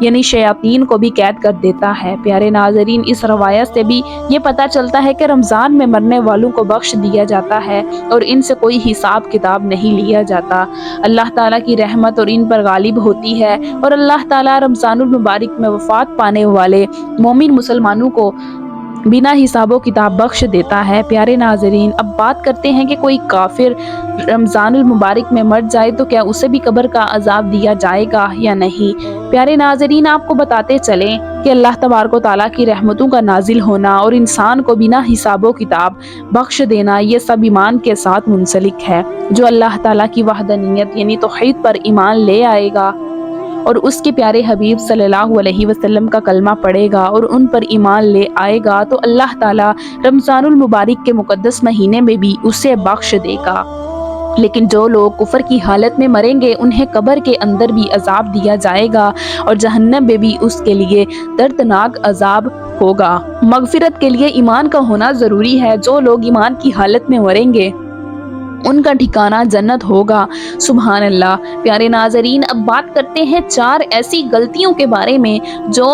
یعنی شیاطین کو بھی قید کر دیتا ہے۔ پیارے ناظرین، اس روایت سے بھی یہ پتہ چلتا ہے کہ رمضان میں مرنے والوں کو بخش دیا جاتا ہے اور ان سے کوئی حساب کتاب نہیں لیا جاتا۔ اللہ تعالیٰ کی رحمت اور ان پر غالب ہوتی ہے اور اللہ تعالیٰ رمضان المبارک میں وفات پانے والے مومن مسلمانوں کو بنا حساب و کتاب بخش دیتا ہے۔ پیارے ناظرین، اب بات کرتے ہیں کہ کوئی کافر رمضان المبارک میں مر جائے تو کیا اسے بھی قبر کا عذاب دیا جائے گا یا نہیں؟ پیارے ناظرین، آپ کو بتاتے چلیں کہ اللہ تبارک و تعالیٰ کی رحمتوں کا نازل ہونا اور انسان کو بنا حساب و کتاب بخش دینا، یہ سب ایمان کے ساتھ منسلک ہے۔ جو اللہ تعالیٰ کی وحدانیت یعنی توحید پر ایمان لے آئے گا اور اس کے پیارے حبیب صلی اللہ علیہ وسلم کا کلمہ پڑھے گا اور ان پر ایمان لے آئے گا تو اللہ تعالیٰ رمضان المبارک کے مقدس مہینے میں بھی اسے بخش دے گا۔ لیکن جو لوگ کفر کی حالت میں مریں گے انہیں قبر کے اندر بھی عذاب دیا جائے گا اور جہنم میں بھی اس کے لیے دردناک عذاب ہوگا۔ مغفرت کے لیے ایمان کا ہونا ضروری ہے۔ جو لوگ ایمان کی حالت میں مریں گے ان کا ٹھکانہ جنت ہوگا۔ سبحان اللہ۔ پیارے ناظرین، اب بات کرتے ہیں 4 ایسی غلطیوں کے بارے میں جو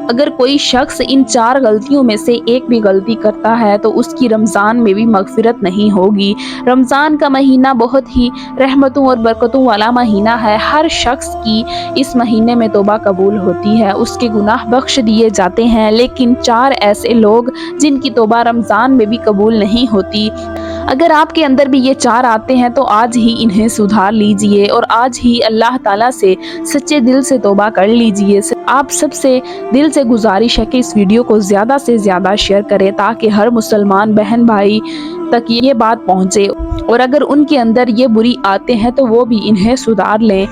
اگر کوئی شخص ان 4 غلطیوں میں سے ایک بھی غلطی کرتا ہے تو اس کی رمضان میں بھی مغفرت نہیں ہوگی۔ رمضان کا مہینہ بہت ہی رحمتوں اور برکتوں والا مہینہ ہے۔ ہر شخص کی اس مہینے میں توبہ قبول ہوتی ہے، اس کے گناہ بخش دیے جاتے ہیں، لیکن 4 ایسے لوگ جن کی توبہ رمضان میں بھی قبول نہیں ہوتی۔ اگر آپ کے اندر بھی یہ 4 آتے ہیں تو آج ہی انہیں سدھار لیجئے اور آج ہی اللہ تعالیٰ سے سچے دل سے توبہ کر لیجئے۔ آپ سب سے دل سے گزارش ہے کہ اس ویڈیو کو زیادہ سے زیادہ شیئر کریں تاکہ ہر مسلمان بہن بھائی تک یہ بات پہنچے، اور اگر ان کے اندر یہ بری آتے ہیں تو وہ بھی انہیں سدھار لیں۔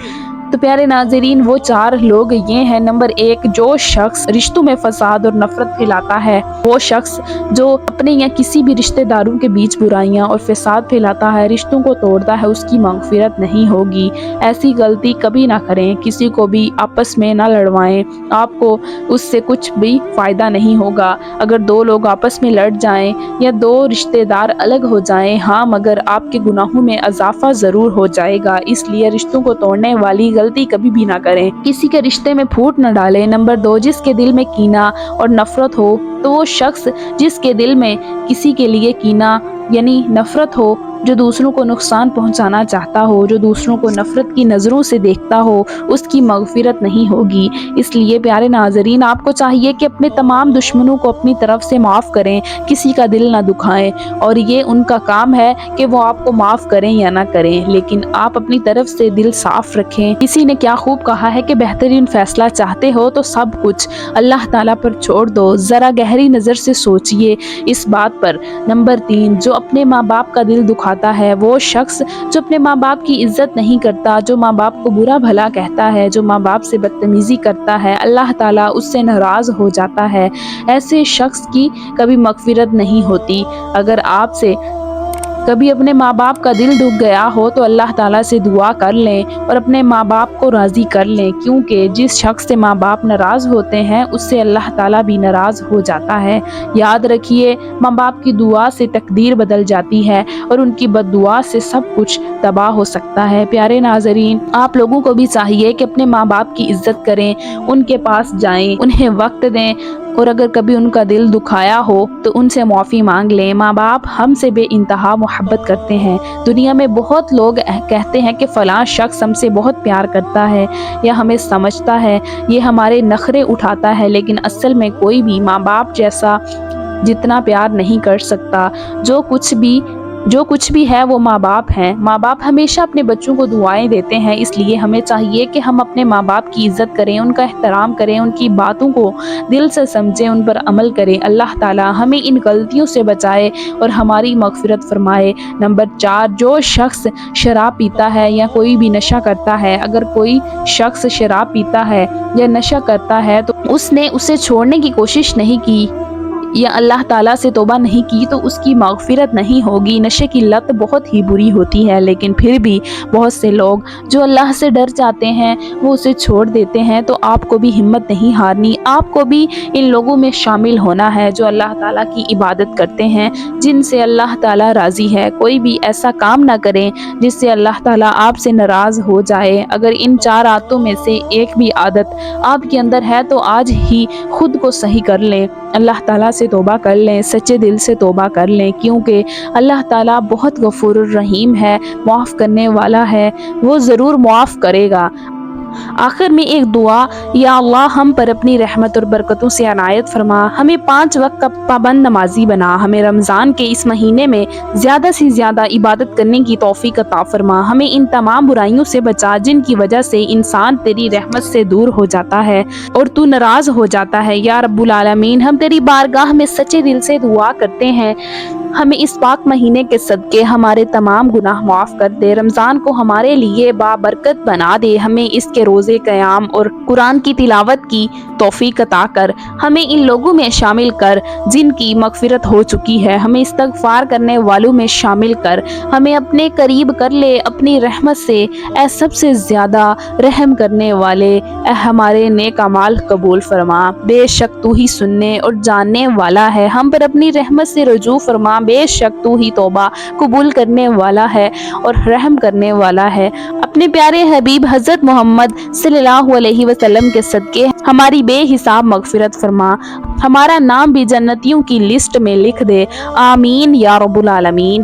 تو پیارے ناظرین، وہ 4 لوگ یہ ہیں۔ نمبر 1، جو شخص رشتوں میں فساد اور نفرت پھیلاتا ہے، وہ شخص جو اپنے یا کسی بھی رشتہ داروں کے بیچ برائیاں اور فساد پھیلاتا ہے، رشتوں کو توڑتا ہے، اس کی مغفرت نہیں ہوگی۔ ایسی غلطی کبھی نہ کریں، کسی کو بھی آپس میں نہ لڑوائیں، آپ کو اس سے کچھ بھی فائدہ نہیں ہوگا۔ اگر 2 لوگ آپس میں لڑ جائیں یا 2 رشتہ دار الگ ہو جائیں، ہاں، مگر آپ کے گناہوں میں اضافہ ضرور ہو جائے گا۔ اس لیے رشتوں کو توڑنے والی غلطی کبھی بھی نہ کریں، کسی کے رشتے میں پھوٹ نہ ڈالیں۔ نمبر 2، جس کے دل میں کینہ اور نفرت ہو، تو وہ شخص جس کے دل میں کسی کے لیے کینہ یعنی نفرت ہو، جو دوسروں کو نقصان پہنچانا چاہتا ہو، جو دوسروں کو نفرت کی نظروں سے دیکھتا ہو، اس کی مغفرت نہیں ہوگی۔ اس لیے پیارے ناظرین، آپ کو چاہیے کہ اپنے تمام دشمنوں کو اپنی طرف سے معاف کریں، کسی کا دل نہ دکھائیں، اور یہ ان کا کام ہے کہ وہ آپ کو معاف کریں یا نہ کریں، لیکن آپ اپنی طرف سے دل صاف رکھیں۔ کسی نے کیا خوب کہا ہے کہ بہترین فیصلہ چاہتے ہو تو سب کچھ اللہ تعالیٰ پر چھوڑ دو۔ ذرا گہری نظر سے سوچئے اس بات پر۔ نمبر 3، جو اپنے ماں باپ کا دل دکھاتا ہے، وہ شخص جو اپنے ماں باپ کی عزت نہیں کرتا، جو ماں باپ کو برا بھلا کہتا ہے، جو ماں باپ سے بدتمیزی کرتا ہے، اللہ تعالیٰ اس سے ناراض ہو جاتا ہے۔ ایسے شخص کی کبھی مغفرت نہیں ہوتی۔ اگر آپ سے کبھی اپنے ماں باپ کا دل دکھ گیا ہو تو اللہ تعالیٰ سے دعا کر لیں اور اپنے ماں باپ کو راضی کر لیں، کیونکہ جس شخص سے ماں باپ ناراض ہوتے ہیں اس سے اللہ تعالیٰ بھی ناراض ہو جاتا ہے۔ یاد رکھیے، ماں باپ کی دعا سے تقدیر بدل جاتی ہے اور ان کی بد دعا سے سب کچھ تباہ ہو سکتا ہے۔ پیارے ناظرین، آپ لوگوں کو بھی چاہیے کہ اپنے ماں باپ کی عزت کریں، ان کے پاس جائیں، انہیں وقت دیں، اور اگر کبھی ان کا دل دکھایا ہو تو ان سے معافی مانگ لیں۔ ماں باپ ہم سے بے انتہا محبت کرتے ہیں۔ دنیا میں بہت لوگ کہتے ہیں کہ فلاں شخص ہم سے بہت پیار کرتا ہے یا ہمیں سمجھتا ہے، یہ ہمارے نخرے اٹھاتا ہے، لیکن اصل میں کوئی بھی ماں باپ جیسا جتنا پیار نہیں کر سکتا۔ جو کچھ بھی ہے وہ ماں باپ ہیں۔ ماں باپ ہمیشہ اپنے بچوں کو دعائیں دیتے ہیں، اس لیے ہمیں چاہیے کہ ہم اپنے ماں باپ کی عزت کریں، ان کا احترام کریں، ان کی باتوں کو دل سے سمجھیں، ان پر عمل کریں۔ اللہ تعالیٰ ہمیں ان غلطیوں سے بچائے اور ہماری مغفرت فرمائے۔ نمبر 4، جو شخص شراب پیتا ہے یا کوئی بھی نشہ کرتا ہے، اگر کوئی شخص شراب پیتا ہے یا نشہ کرتا ہے تو اس نے اسے چھوڑنے کی کوشش نہیں کی، یا اللہ تعالیٰ سے توبہ نہیں کی تو اس کی مغفرت نہیں ہوگی۔ نشے کی لت بہت ہی بری ہوتی ہے، لیکن پھر بھی بہت سے لوگ جو اللہ سے ڈر جاتے ہیں وہ اسے چھوڑ دیتے ہیں۔ تو آپ کو بھی ہمت نہیں ہارنی، آپ کو بھی ان لوگوں میں شامل ہونا ہے جو اللہ تعالیٰ کی عبادت کرتے ہیں، جن سے اللہ تعالیٰ راضی ہے۔ کوئی بھی ایسا کام نہ کریں جس سے اللہ تعالیٰ آپ سے ناراض ہو جائے۔ اگر ان 4 عادتوں میں سے ایک بھی عادت آپ کے اندر ہے تو آج ہی خود کو صحیح کر لیں، اللہ تعالیٰ سے توبہ کر لیں، سچے دل سے توبہ کر لیں، کیونکہ اللہ تعالیٰ بہت غفور الرحیم ہے، معاف کرنے والا ہے، وہ ضرور معاف کرے گا۔ آخر میں ایک دعا: یا اللہ ہم پر اپنی رحمت اور برکتوں سے عنایت فرما، ہمیں 5 وقت کا پابند نمازی بنا، ہمیں رمضان کے اس مہینے میں زیادہ سے زیادہ عبادت کرنے کی توفیق عطا فرما، ہمیں ان تمام برائیوں سے بچا جن کی وجہ سے انسان تیری رحمت سے دور ہو جاتا ہے اور تو ناراض ہو جاتا ہے۔ یا رب العالمین، ہم تیری بارگاہ میں سچے دل سے دعا کرتے ہیں، ہمیں اس پاک مہینے کے صدقے ہمارے تمام گناہ معاف کر دے، رمضان کو ہمارے لیے بابرکت بنا دے، ہمیں اس کے روزے قیام اور قرآن کی تلاوت کی توفیق عطا کر، ہمیں ان لوگوں میں شامل کر جن کی مغفرت ہو چکی ہے، ہمیں استغفار کرنے والوں میں شامل کر، ہمیں اپنے قریب کر لے اپنی رحمت سے، اے سب سے زیادہ رحم کرنے والے، اے ہمارے نیک اعمال قبول فرما، بے شک تو ہی سننے اور جاننے والا ہے، ہم پر اپنی رحمت سے رجوع فرما، بے شک تو ہی توبہ قبول کرنے والا ہے اور رحم کرنے والا ہے۔ اپنے پیارے حبیب حضرت محمد صلی اللہ علیہ وسلم کے صدقے ہماری بے حساب مغفرت فرما، ہمارا نام بھی جنتیوں کی لسٹ میں لکھ دے، آمین یا رب العالمین۔